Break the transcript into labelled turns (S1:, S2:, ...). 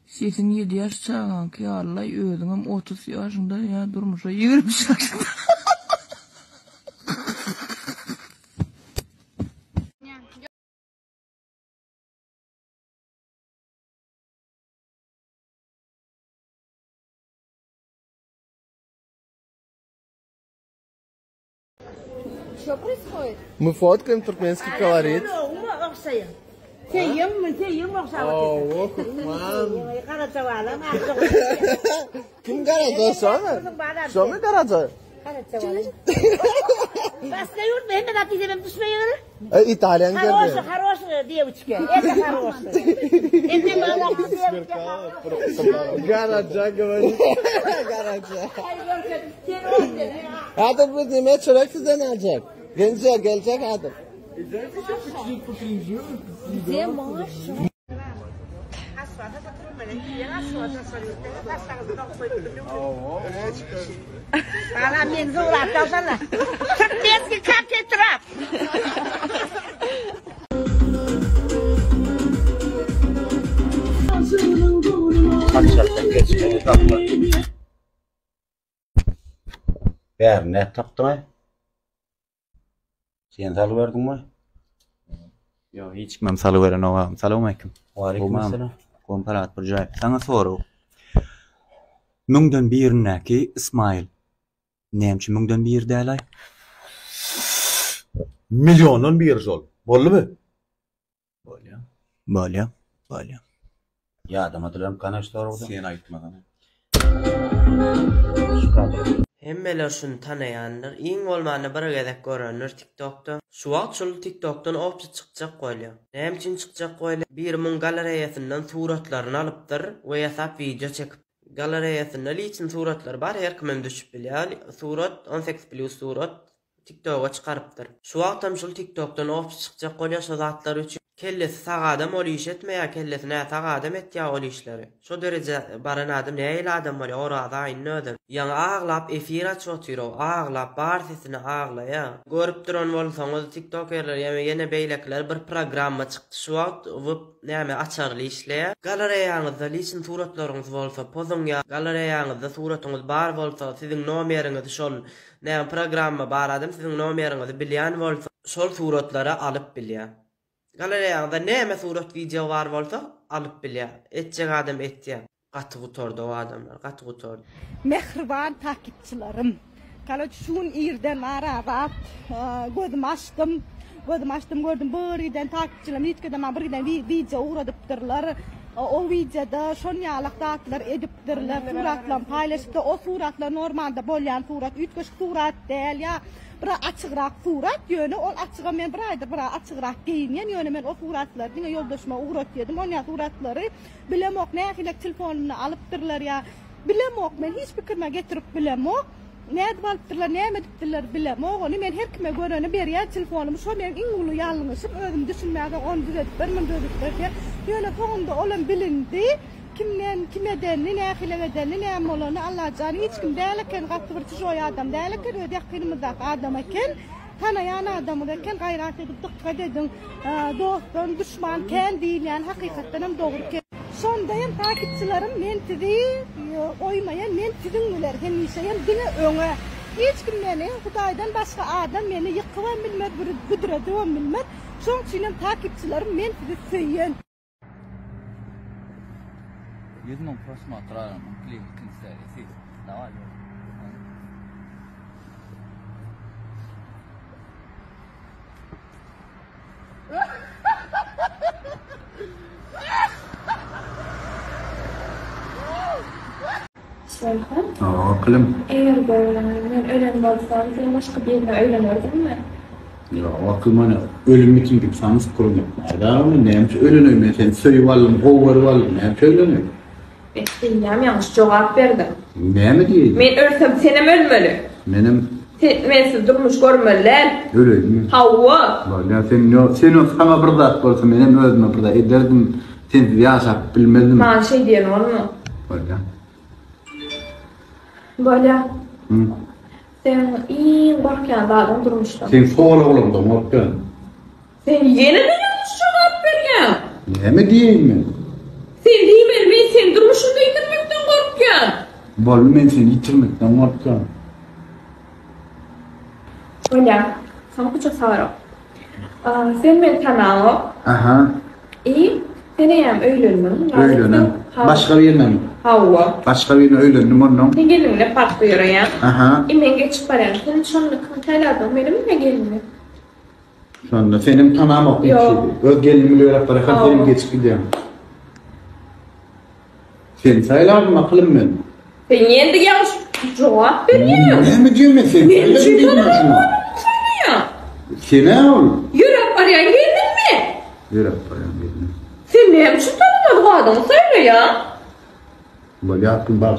S1: 87 yaş çağan ki Allah özüňem 30 yaşında ya durmuşa 20 yaşında.
S2: Что происходит?
S3: Мы фоткаем туркменский колорит. Kim Karaca? Şu mu Karaca? İtalyan geldi. Karaca говорит. Karaca. Adam bu demeye çörek sizden alacak. Gelecek adam.
S2: Где Маша?
S4: Ana men zo'rab topsana. Turtesga kapcha turib.
S5: Bär ne tapdymy? Sen saly berdingmi?
S6: Yo, hiç kimem salı veren oğam. Salam aleyküm.
S5: Aleykümselam.
S6: Komparat bir jay. Sana soru. Müňden birnäki İsmail. Nämçe müňden bir dälay?
S5: Milyondan bir sol. Bollumy?
S6: Bolýa.
S5: Ya adam hatırlam kanaşlar orada.
S6: Sen aýtmadan.
S7: Hemmeler şunu tanayanlar, iň bolmany bir gezek görenler TikTok'ta. Şu wagt şol TikTok'tan opçy çykjak goýlar. Näme üçin çykjak goýlar? Bir mun galeriýasyndan suratlaryny alypdyr we ýasap video çekip. Galeriýasynda liçin suratlar bar, her kimem düşüp bilýär. Surat 18+ surat TikTok'a çıkarıpdyr. Şu wagtam şol TikTok'tan opçy çykjak goýlar şu zatlar üçin. Kellesi sagadam ol iş etmeýär, kellesi näme sagadam etýär ol işleri. Şo derece baran adam näýil adam bolýar, orada aýnödür. Ýa aglap efir açyp otyro, aglap bar sesini aglaýa. Görüp duran bolsaňyz TikTokerler ýene beýlekler bir programma çykdy şu wagt, näme açarly işleýär. Galeriýaňyzda liçin suratlaryňyz bolsa, pozunňa galeriýaňyzda suratyňyz bar bolsa, siziň nomeriňiz şol näme programma bar adam siziň nomeriňizi bilýän bolsa, şol suratlary alyp bilýär. Galeriýada näme surat video var bolsa alyp bilýär. Etjek adam etýär. Gaty gutordy o adamlar, gaty gutordy.
S4: Mehriban takipçilerim. Kala şun ýerden arabat gözüm açdym. Gördüm birden takipçilerim ýetkede men birden video uradypdyrlar. O videoda şon ýalakdakylar edipdirler, suratlar paýlaşypdy. O suratlar normalde bolýan surat, ütgeş surat däl ýa. Bir açıqrak surat ýöne ol açyga men bir aýda bir açıqrak giyinýän ýöne men o suratlar diňe ýoldaşyma uğratýardım. Oňa suratlary bilemok nähilek telefonumy alypdyrlar ýa bilemok men hiç pikirme getirip bilemok. Näde balypdyrlar, näme dipdirler bilemok. Ony men her kime göreni berýär telefonumy şo men iň uly ýalňyşyp özüm düşünmäge onu düzeltip bermän ýöne soňunda olan bilindi. Kimden, kimeden, nähileden, näme bolany Allah jany hiç kim däleken gatty bir çoy adam däleken öde ýakynymyzda adam eken, tanayan adam eken gaýrat edip dykkat edin. Dostun, düşman ken diýilýän hakykatdan hem dogry ken. Şondaýym takipçilerim men sizi oýmaýan, men siziň bilen hemişeýem diňe öňe. Hiç kim meni Hudaýdan başga adam meni ýykýan bilmez, büdredýän bilmez. Şoň üçin takipçilerim men sizi söýýän.
S1: Jednom prosmatraram klinikin serisi. Давай.
S2: Serhan,
S5: Kılım.
S2: eğer ben ölen bolsam, sen başka birine öýlenerdinmi?
S5: Ya akılmana ölüm için gitsanız kurun yapma. Adamın neymiş ölünü sen söýüp alym, gowy alym, näme söýlenýär?
S2: Bilmem, yanlış cevap verdim.
S5: Näme diýýär?
S2: Men ölsem senem ölmeli.
S5: Menim
S2: Mensiz durmuş görmeliler.
S5: ölüyüm.
S2: Hawa.
S5: Vallahi sen o sana bir zat bolsa menem özüme bir zat ederdim. Sen ýaşap bilmedim.
S2: Man şey diýen bolma.
S5: Vallahi.
S2: Bolýa. Sen iň gorkýan adam durmuşdan.
S5: Sen soğala olamdan orkan.
S2: Sen ýene de yanlış cevap berýän.
S5: Näme diýeyim men?
S2: Sen diýmeli, men men durmuşumda yitirmekden korkýan.
S5: Bolly men seni yitirmekden korkýan.
S2: Ola, sana çok sağırım. Sen men tanao.
S5: Aha.
S2: Seneyem öýlendim.
S5: Öýlenim. Başga bir ýerden mi?
S2: Hawa.
S5: Başga bir ýerden öýlendim ondan.
S2: Ne gelinle fark ýöreýär.
S5: Aha.
S2: Men geçip barýan. Sen şonu kantaýladym, benim ne gelinle?
S5: Şonda senim tanam ok
S2: Yok.
S5: Öz gelinimi öýrep barakan
S2: Tamam.
S5: senim geçip gidýär. Sen saýlarmy akylym men?
S2: Sen ýendi ýalş jogap berýän.
S5: Näme diýmen sen?
S2: Men
S5: Sen diýmen Sene ol.
S2: Ýörep barýan geldinmi?
S5: Öýrep barýan gelin.
S2: Sen näme şu tanımadyk adam söyle ya.
S5: Bolly akıl bar